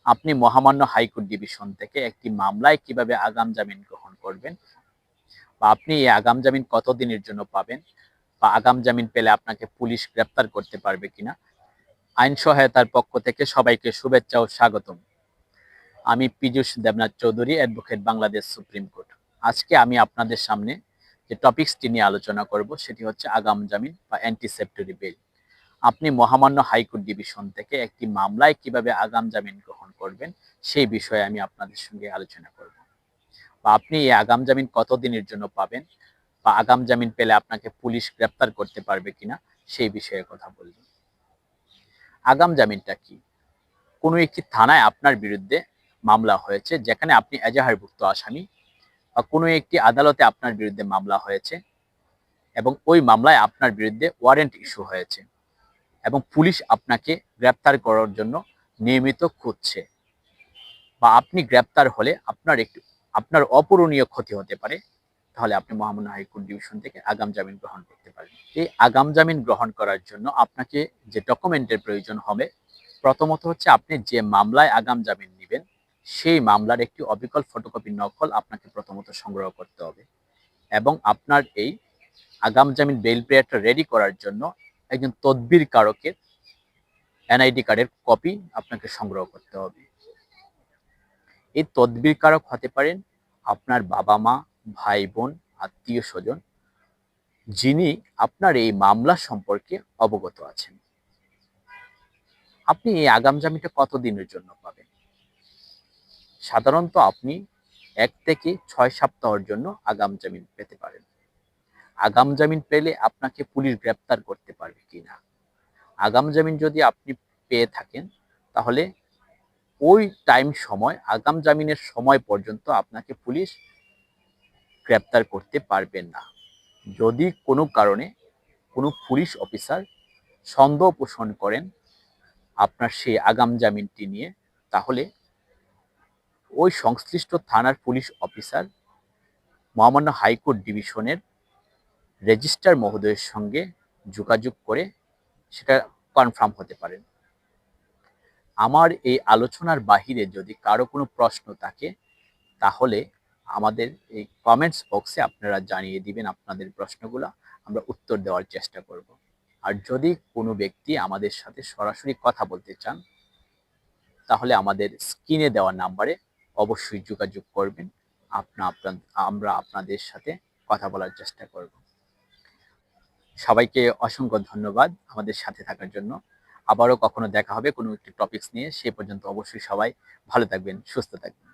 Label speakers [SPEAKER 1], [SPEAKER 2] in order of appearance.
[SPEAKER 1] আপনি মহামান্য high court division থেকে একটি মামলায় কিভাবে আগাম জামিন গ্রহণ করবেন, বা আপনি এই আগাম জামিন কতদিনের জন্য পাবেন, বা আগাম জামিন পেলে আপনাকে পুলিশ গ্রেপ্তার করতে পারবে কিনা। আইন সহায়তার পক্ষ থেকে সবাইকে শুভেচ্ছা ও স্বাগতম। আমি Piyush Debnath Chowdhury, advocate, Bangladesh supreme court. আজকে আমি আপনাদের সামনে যে টপিকসটি নিয়ে আলোচনা করব সেটি হচ্ছে আগাম জামিন বা অ্যান্টিসেপ্টরি বেল। আপনি মহামান্য হাইকোর্ট ডিভিশন থেকে একটি মামলায় কিভাবে আগাম জামিন গ্রহণ করবেন সেই বিষয়ে আমি আপনাদের সঙ্গে আলোচনা করব। বা আপনি এই আগাম জামিন কতদিনের জন্য পাবেন, বা আগাম জামিন পেলে আপনাকে পুলিশ গ্রেপ্তার করতে পারবে কিনা সেই বিষয়ে কথা বলব। আগাম জামিনটা কি? কোনো একটি থানায় আপনার বিরুদ্ধে মামলা হয়েছে, যেখানে আপনি এজাহারভুক্ত আসামি, বা কোনো একটি আদালতে আপনার বিরুদ্ধে মামলা হয়েছে এবং ওই মামলায় আপনার বিরুদ্ধে ওয়ারেন্ট ইস্যু হয়েছে এবং পুলিশ আপনাকে গ্রেপ্তার করার জন্য নিয়মিত খুঁজছে, বা আপনি গ্রেপ্তার হলে আপনার অপূরণীয় ক্ষতি হতে পারে, তাহলে আপনি মহামান্য হাইকোর্ট ডিভিশন থেকে আগাম জামিন গ্রহণ করতে পারেন। এই আগাম জামিন গ্রহণ করার জন্য আপনাকে যে ডকুমেন্টের প্রয়োজন হবে, প্রথমত হচ্ছে আপনি যে মামলায় আগাম জামিন নেবেন সেই মামলার একটি অবিকল ফটোকপির নকল আপনাকে প্রথমত সংগ্রহ করতে হবে, এবং আপনার এই আগাম জামিন বেইল পেয়ারটা রেডি করার জন্য একজন তদবির কারকের এনআইডি কার্ডের কপি আপনাকে সংগ্রহ করতে হবে। এই তদবির কারক হতে পারেন আপনার বাবা মা, ভাই বোন, আত্মীয় স্বজন, যিনি আপনার এই মামলা সম্পর্কে অবগত আছেন। আপনি এই আগাম জামিনটা কতদিনের জন্য পাবেন? সাধারণত আপনি 1 থেকে 6 সপ্তাহের জন্য আগাম জামিন পেতে পারেন। আগাম জামিন পেলে আপনাকে পুলিশ গ্রেপ্তার করতে পারবে কিনা। আগাম জামিন যদি আপনি পেয়ে থাকেন, তাহলে ওই আগাম জামিনের সময় পর্যন্ত আপনাকে পুলিশ গ্রেপ্তার করতে পারবে না। যদি কোনো কারণে কোনো পুলিশ অফিসার সন্দেহ পোষণ করেন আপনার সেই আগাম জামিনটি নিয়ে, তাহলে ওই সংশ্লিষ্ট থানার পুলিশ অফিসার মহামান্য হাইকোর্ট ডিভিশনের রেজিস্ট্রার মহোদয়ের সঙ্গে যোগাযোগ করে সেটা কনফার্ম হতে পারেন। আমার এই আলোচনার বাহিরে যদি কারো কোনো প্রশ্ন থাকে, তাহলে আমাদের এই কমেন্টস বক্সে আপনারা জানিয়ে দিবেন আপনাদের প্রশ্নগুলো, আমরা উত্তর দেওয়ার চেষ্টা করব। আর যদি কোনো ব্যক্তি আমাদের সাথে সরাসরি কথা বলতে চান, তাহলে আমাদের স্ক্রিনে দেওয়া নাম্বারে অবশ্যই যোগাযোগ করবেন। আমরা আপনাদের সাথে কথা বলার চেষ্টা করব। সবাইকে অসংখ্য ধন্যবাদ আমাদের সাথে থাকার জন্য। আবারও কখনো দেখা হবে কোনো একটি টপিকস নিয়ে। সে পর্যন্ত অবশ্যই সবাই ভালো থাকবেন, সুস্থ থাকবেন।